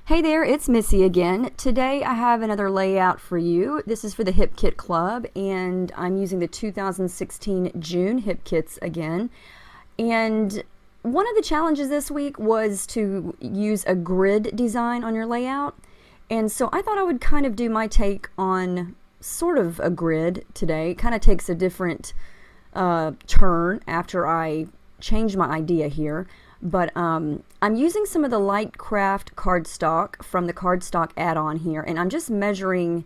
Hey there, it's Missy again. Today I have another layout for you. This is for the Hip Kit Club, and I'm using the 2016 June Hip Kits again. And one of the challenges this week was to use a grid design on your layout. And so I thought I would kind of do my take on sort of a grid today. It kind of takes a different turn after I change my idea here. But I'm using some of the light craft cardstock from the cardstock add-on here, and I'm just measuring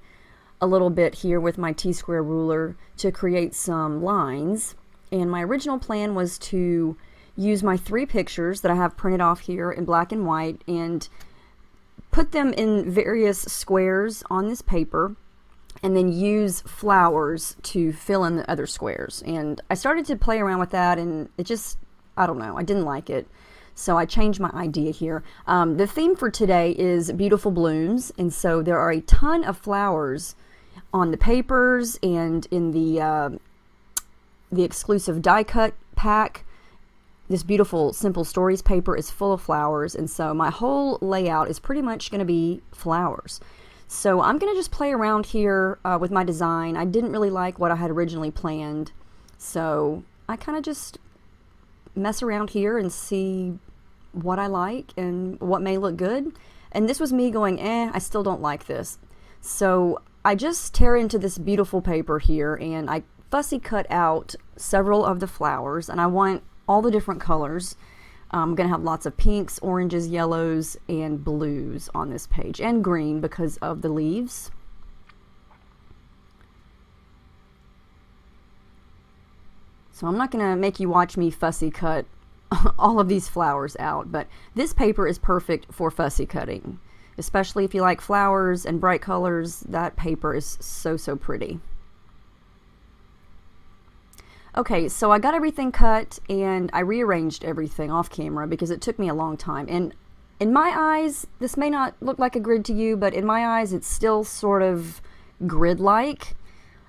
a little bit here with my T-square ruler to create some lines. And my original plan was to use my 3 pictures that I have printed off here in black and white and put them in various squares on this paper, and then use flowers to fill in the other squares. And I started to play around with that, and it just, I don't know, I didn't like it. So I changed my idea here. The theme for today is beautiful blooms, and so there are a ton of flowers on the papers and in the exclusive die cut pack. This beautiful Simple Stories paper is full of flowers, and so my whole layout is pretty much going to be flowers. So I'm going to just play around here with my design. I didn't really like what I had originally planned, so I kind of just mess around here and see what I like and what may look good. And this was me going, I still don't like this. So I just tear into this beautiful paper here, and I fussy cut out several of the flowers, and I want all the different colors. I'm going to have lots of pinks, oranges, yellows, and blues on this page, and green because of the leaves. So I'm not going to make you watch me fussy cut all of these flowers out, but this paper is perfect for fussy cutting. Especially if you like flowers and bright colors, that paper is so pretty. Okay, so I got everything cut and I rearranged everything off camera because it took me a long time. And in my eyes, this may not look like a grid to you, but in my eyes it's still sort of grid-like.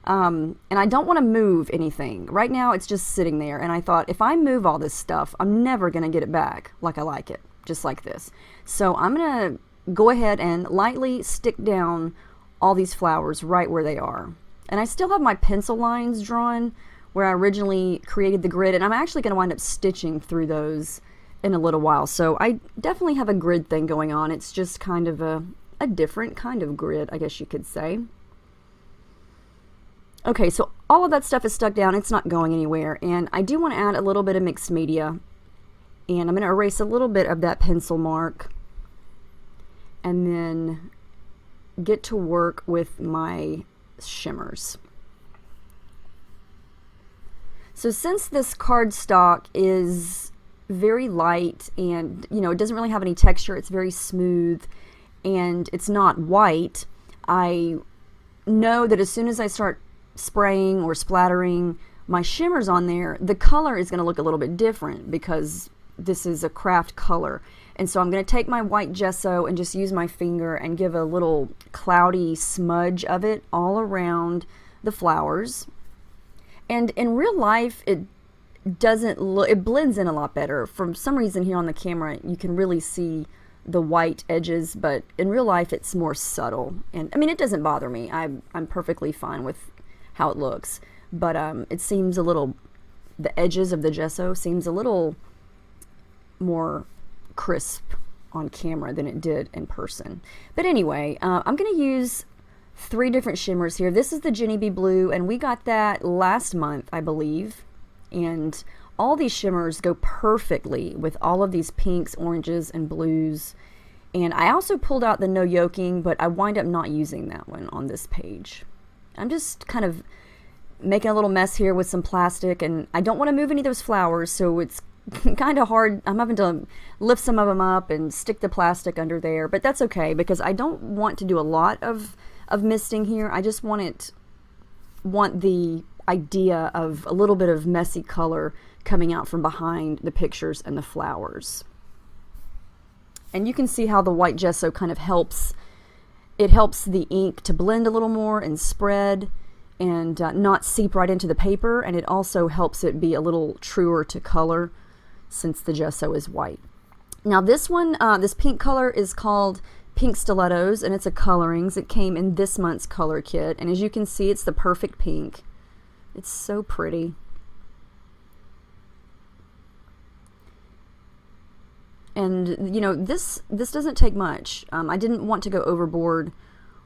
And I don't want to move anything. Right now it's just sitting there, and I thought if I move all this stuff, I'm never going to get it back like I like it, just like this. So I'm going to go ahead and lightly stick down all these flowers right where they are. And I still have my pencil lines drawn where I originally created the grid, and I'm actually going to wind up stitching through those in a little while. So I definitely have a grid thing going on. It's just kind of a different kind of grid, I guess you could say. Okay, so all of that stuff is stuck down. It's not going anywhere. And I do want to add a little bit of mixed media. And I'm going to erase a little bit of that pencil mark. And then get to work with my shimmers. So since this cardstock is very light and, it doesn't really have any texture, it's very smooth, and it's not white, I know that as soon as I start spraying or splattering my shimmers on there, the color is going to look a little bit different because this is a craft color. And so I'm going to take my white gesso and just use my finger and give a little cloudy smudge of it all around the flowers. And in real life, it doesn't look, it blends in a lot better. For some reason here on the camera, you can really see the white edges, but in real life, it's more subtle. And I mean, it doesn't bother me. I'm perfectly fine with how it looks, but it seems a little, the edges of the gesso seems a little more crisp on camera than it did in person. But anyway, I'm going to use 3 different shimmers here. This is the Jenny Bee Blue, and we got that last month, I believe. And all these shimmers go perfectly with all of these pinks, oranges, and blues. And I also pulled out the no yoking, but I wind up not using that one on this page. I'm just kind of making a little mess here with some plastic, and I don't want to move any of those flowers, so it's kind of hard. I'm having to lift some of them up and stick the plastic under there, but that's okay because I don't want to do a lot of misting here. I just want the idea of a little bit of messy color coming out from behind the pictures and the flowers. And you can see how the white gesso kind of helps. It helps the ink to blend a little more and spread and not seep right into the paper, and it also helps it be a little truer to color since the gesso is white. Now this one, this pink color is called pink stilettos, and it's a colorings. It came in this month's color kit, and as you can see, it's the perfect pink. It's so pretty. And, you know, this doesn't take much. I didn't want to go overboard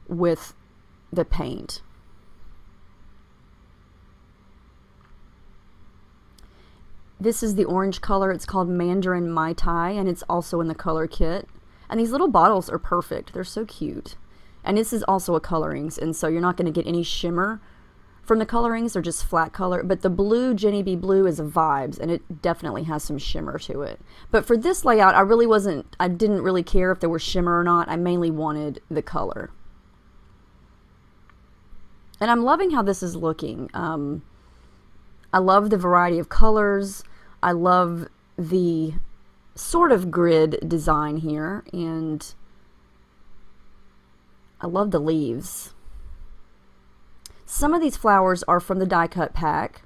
with the paint. This is the orange color. It's called Mandarin Mai Tai, and it's also in the color kit. And these little bottles are perfect. They're so cute. And this is also a colorings, and so you're not going to get any shimmer from the colorings. They're just flat color. But the blue, Jenny B Blue, is a Vibes, and it definitely has some shimmer to it. But for this layout, I didn't really care if there was shimmer or not. I mainly wanted the color. And I'm loving how this is looking. I love the variety of colors. I love the sort of grid design here, and I love the leaves. Some of these flowers are from the die cut pack.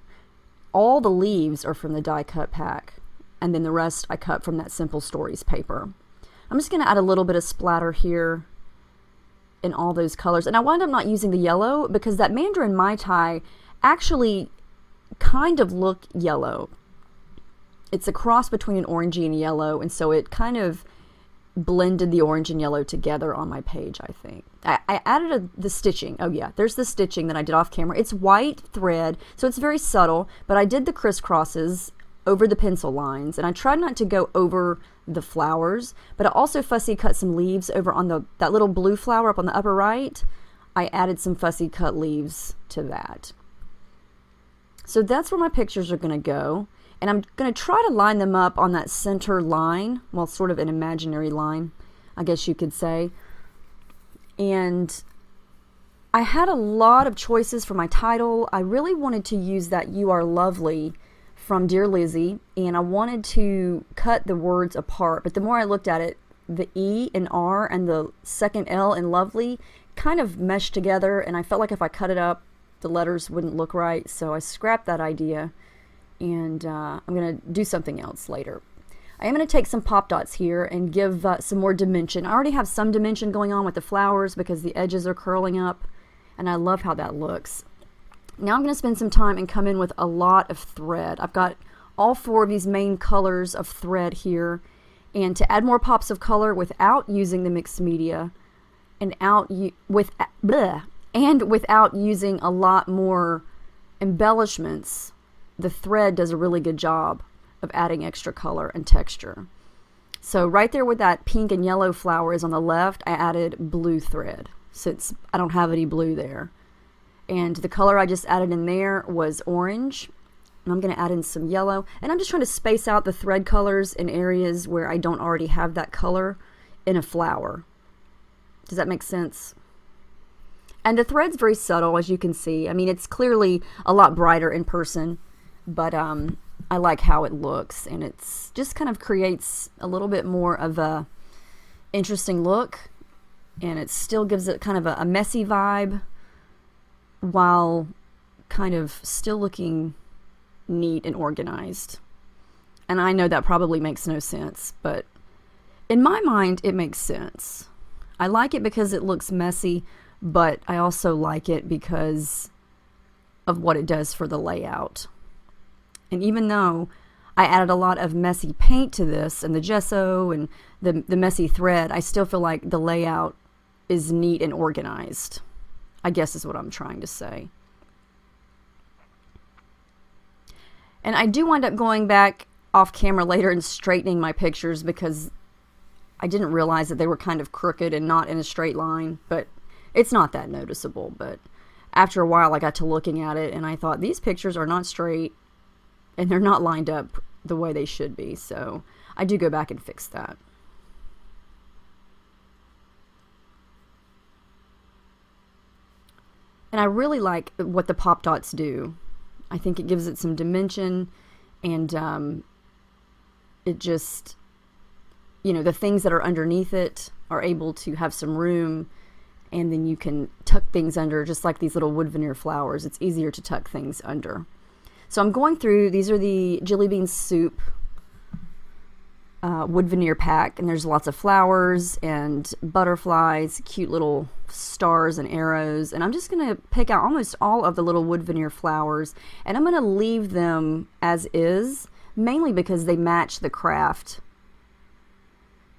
All the leaves are from the die cut pack, and then the rest I cut from that Simple Stories paper. I'm just going to add a little bit of splatter here in all those colors, and I wound up not using the yellow because that Mandarin Mai Tai actually kind of look yellow. It's a cross between an orangey and yellow, and so it kind of blended the orange and yellow together on my page, I think. I added the stitching. Oh yeah, there's the stitching that I did off camera. It's white thread, so it's very subtle, but I did the crisscrosses over the pencil lines, and I tried not to go over the flowers, but I also fussy cut some leaves over on that little blue flower up on the upper right. I added some fussy cut leaves to that. So that's where my pictures are going to go. And I'm going to try to line them up on that center line. Well, sort of an imaginary line, I guess you could say. And I had a lot of choices for my title. I really wanted to use that "You Are Lovely" from Dear Lizzie. And I wanted to cut the words apart. But the more I looked at it, the E and R and the second L in lovely kind of meshed together. And I felt like if I cut it up, the letters wouldn't look right, so I scrapped that idea, and I'm going to do something else later. I am going to take some pop dots here and give some more dimension. I already have some dimension going on with the flowers because the edges are curling up, and I love how that looks. Now I'm going to spend some time and come in with a lot of thread. I've got all 4 of these main colors of thread here, and to add more pops of color without using the mixed media, and without using a lot more embellishments, the thread does a really good job of adding extra color and texture. So right there where that pink and yellow flower is on the left, I added blue thread since I don't have any blue there. And the color I just added in there was orange. And I'm going to add in some yellow. And I'm just trying to space out the thread colors in areas where I don't already have that color in a flower. Does that make sense? And the thread's very subtle, as you can see. I mean, it's clearly a lot brighter in person, but I like how it looks, and it's just kind of creates a little bit more of a interesting look, and it still gives it kind of a messy vibe while kind of still looking neat and organized. And I know that probably makes no sense, but in my mind, it makes sense. I like it because it looks messy, but I also like it because of what it does for the layout. And even though I added a lot of messy paint to this and the gesso and the messy thread, I still feel like the layout is neat and organized, I guess is what I'm trying to say. And I do wind up going back off camera later and straightening my pictures because I didn't realize that they were kind of crooked and not in a straight line, but it's not that noticeable. But after a while I got to looking at it and I thought these pictures are not straight and they're not lined up the way they should be, so I do go back and fix that. And I really like what the pop dots do. I think it gives it some dimension, and it just, you know, the things that are underneath it are able to have some room, and then you can tuck things under, just like these little wood veneer flowers. It's easier to tuck things under. So I'm going through, these are the Jelly Bean Soup wood veneer pack, and there's lots of flowers and butterflies, cute little stars and arrows, and I'm just going to pick out almost all of the little wood veneer flowers, and I'm going to leave them as is, mainly because they match the craft,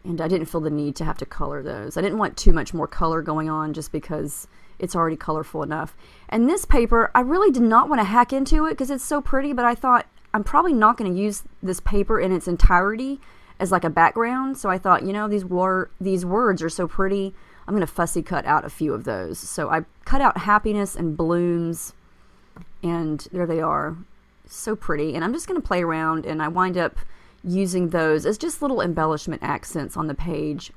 and I didn't feel the need to have to color those. I didn't want too much more color going on just because it's already colorful enough. And this paper, I really did not want to hack into it because it's so pretty, but I thought I'm probably not going to use this paper in its entirety as like a background. So I thought, you know, these words are so pretty, I'm going to fussy cut out a few of those. So I cut out happiness and blooms, and there they are. So pretty. And I'm just going to play around, and I wind up using those as just little embellishment accents on the page.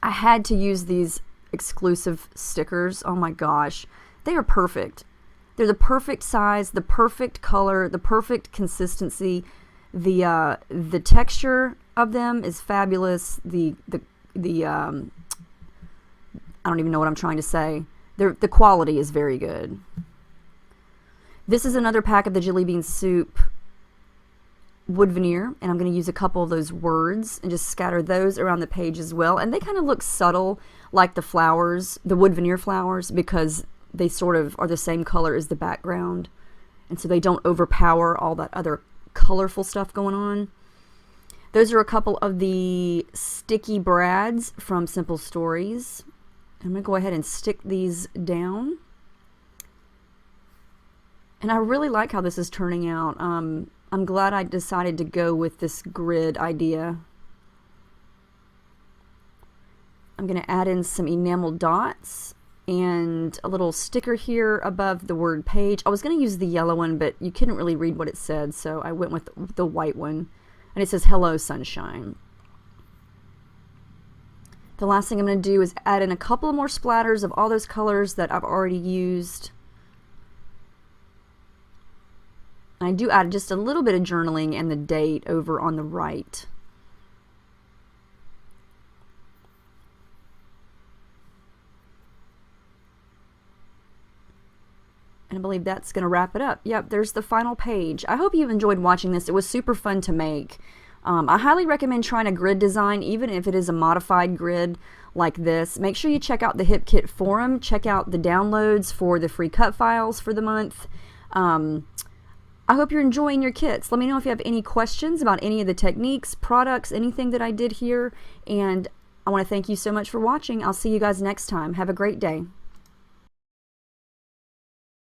I had to use these exclusive stickers. Oh my gosh, they are perfect. They're the perfect size, the perfect color, the perfect consistency. The texture of them is fabulous. The I don't even know what I'm trying to say. The quality is very good. This is another pack of the Jelly Bean Soup wood veneer, and I'm going to use a couple of those words and just scatter those around the page as well. And they kind of look subtle like the flowers, the wood veneer flowers, because they sort of are the same color as the background, and so they don't overpower all that other colorful stuff going on. Those are a couple of the sticky brads from Simple Stories. I'm going to go ahead and stick these down. And I really like how this is turning out. I'm glad I decided to go with this grid idea. I'm going to add in some enamel dots and a little sticker here above the word Paige. I was going to use the yellow one, but you couldn't really read what it said, so I went with the white one. And it says, "Hello, Sunshine." The last thing I'm going to do is add in a couple more splatters of all those colors that I've already used. I do add just a little bit of journaling and the date over on the right. And I believe that's going to wrap it up. Yep, there's the final page. I hope you've enjoyed watching this. It was super fun to make. I highly recommend trying a grid design, even if it is a modified grid like this. Make sure you check out the HipKit forum. Check out the downloads for the free cut files for the month. I hope you're enjoying your kits. Let me know if you have any questions about any of the techniques, products, anything that I did here. And I want to thank you so much for watching. I'll see you guys next time. Have a great day.